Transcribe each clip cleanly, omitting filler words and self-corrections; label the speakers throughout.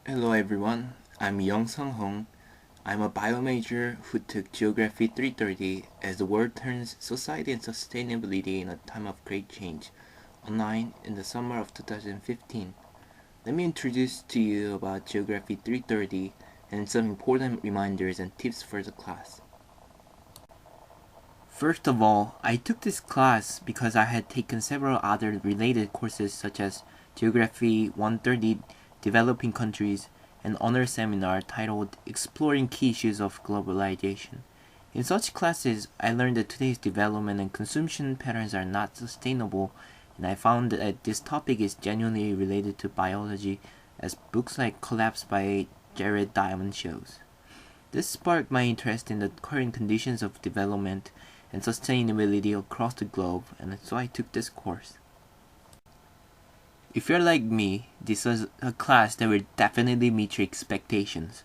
Speaker 1: Hello everyone, I'm Young Sung Hong. I'm a bio major who took Geography 330 as the world turns society and sustainability in a time of great change online in the summer of 2015. Let me introduce to you about Geography 330 and some important reminders and tips for the class. First of all, I took this class because I had taken several other related courses such as Geography 130 Developing Countries, an honor seminar titled Exploring Key Issues of Globalization. In such classes, I learned that today's development and consumption patterns are not sustainable, and I found that this topic is genuinely related to biology, as books like Collapse by Jared Diamond shows. This sparked my interest in the current conditions of development and sustainability across the globe, and so I took this course. If you're like me, this was a class that will definitely meet your expectations.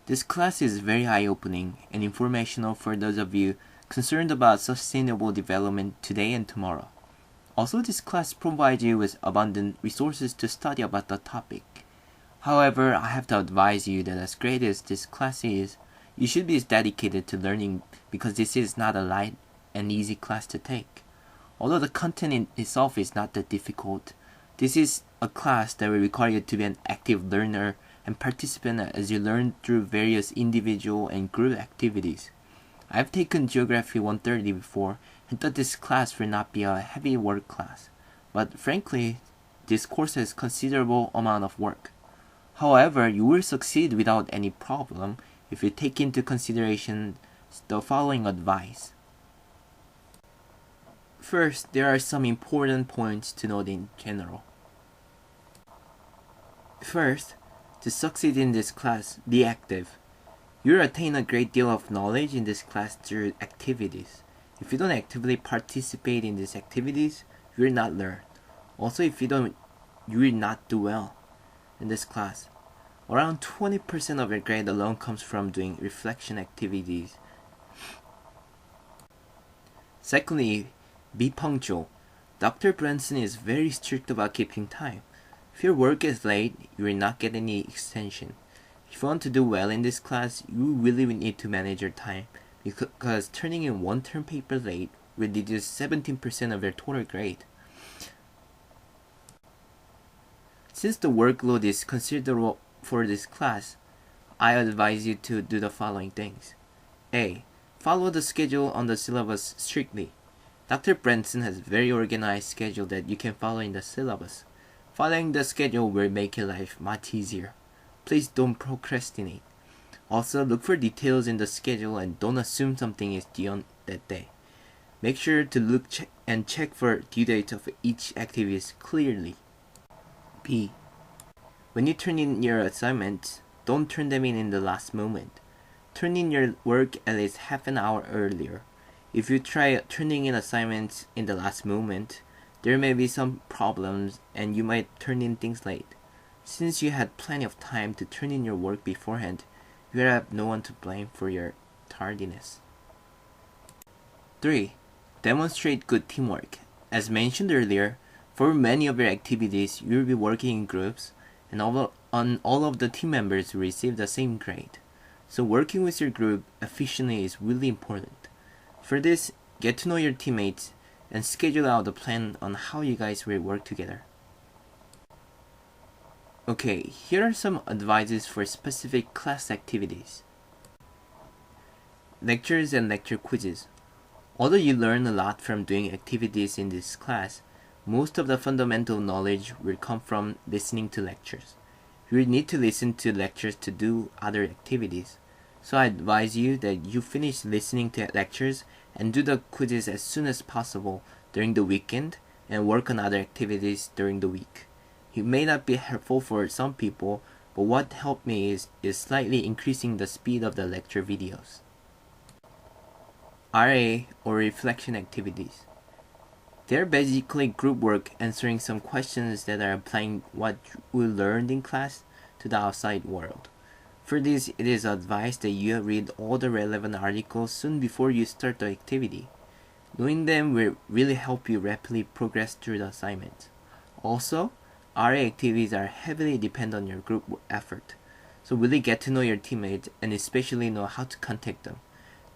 Speaker 1: This class is very eye-opening and informational for those of you concerned about sustainable development today and tomorrow. Also, this class provides you with abundant resources to study about the topic. However, I have to advise you that as great as this class is, you should be dedicated to learning because this is not a light and easy class to take. Although the content in itself is not that difficult, this is a class that will require you to be an active learner and participant as you learn through various individual and group activities. I've taken Geography 130 before and thought this class will not be a heavy work class, but frankly, this course has considerable amount of work. However, you will succeed without any problem if you take into consideration the following advice. First, there are some important points to note in general. First, to succeed in this class, be active. You'll attain a great deal of knowledge in this class through activities. If you don't actively participate in these activities, you will not learn. Also, if you don't, you will not do well in this class. Around 20% of your grade alone comes from doing reflection activities. Secondly, be punctual. Dr. Branson is very strict about keeping time. If your work is late, you will not get any extension. If you want to do well in this class, you really need to manage your time because turning in one term paper late will reduce 17% of your total grade. Since the workload is considerable for this class, I advise you to do the following things. A. Follow the schedule on the syllabus strictly. Dr. Branson has a very organized schedule that you can follow in the syllabus. Following the schedule will make your life much easier. Please don't procrastinate. Also, look for details in the schedule and don't assume something is due on that day. Make sure to look and check for due dates of each activity clearly. B. When you turn in your assignments, don't turn them in the last moment. Turn in your work at least half an hour earlier. If you try turning in assignments in the last moment, there may be some problems and you might turn in things late. Since you had plenty of time to turn in your work beforehand, you have no one to blame for your tardiness. 3. Demonstrate good teamwork. As mentioned earlier, for many of your activities, you will be working in groups, and all of the team members will receive the same grade. So working with your group efficiently is really important. For this, get to know your teammates and schedule out a plan on how you guys will work together. Okay, here are some advices for specific class activities. Lectures and lecture quizzes. Although you learn a lot from doing activities in this class, most of the fundamental knowledge will come from listening to lectures. You will need to listen to lectures to do other activities. So I advise you that you finish listening to lectures and do the quizzes as soon as possible during the weekend and work on other activities during the week. It may not be helpful for some people, but what helped me is slightly increasing the speed of the lecture videos. RA or reflection activities. They're basically group work answering some questions that are applying what we learned in class to the outside world. For this, it is advised that you read all the relevant articles soon before you start the activity. Knowing them will really help you rapidly progress through the assignment. Also, RA activities are heavily dependent on your group effort. So really get to know your teammates and especially know how to contact them.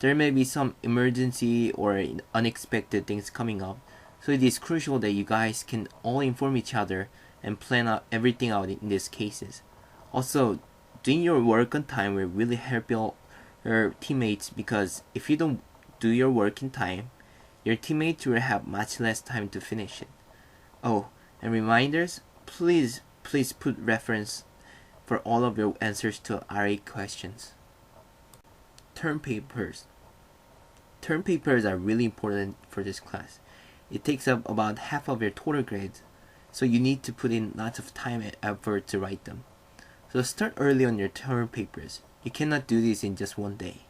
Speaker 1: There may be some emergency or unexpected things coming up, so it is crucial that you guys can all inform each other and plan out everything out in these cases. Also, doing your work on time will really help your teammates, because if you don't do your work in time, your teammates will have much less time to finish it. Oh, and reminders, please put reference for all of your answers to RA questions. Term papers. Term papers are really important for this class. It takes up about half of your total grades, so you need to put in lots of time and effort to write them. So start early on your term papers. You cannot do this in just one day.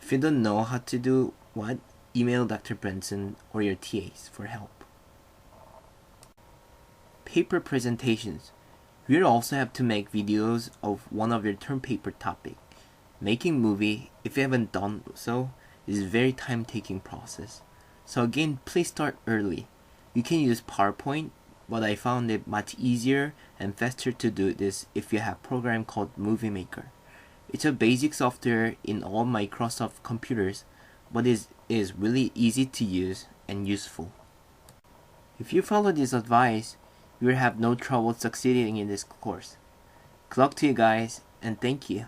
Speaker 1: If you don't know how to do what, email Dr. Benson or your TAs for help. Paper presentations. You will also have to make videos of one of your term paper topic. Making movie, if you haven't done so, is a very time-taking process. So again, please start early. You can use PowerPoint, but I found it much easier and faster to do this if you have a program called Movie Maker. It's a basic software in all Microsoft computers, but it is really easy to use and useful. If you follow this advice, you will have no trouble succeeding in this course. Good luck to you guys, and thank you.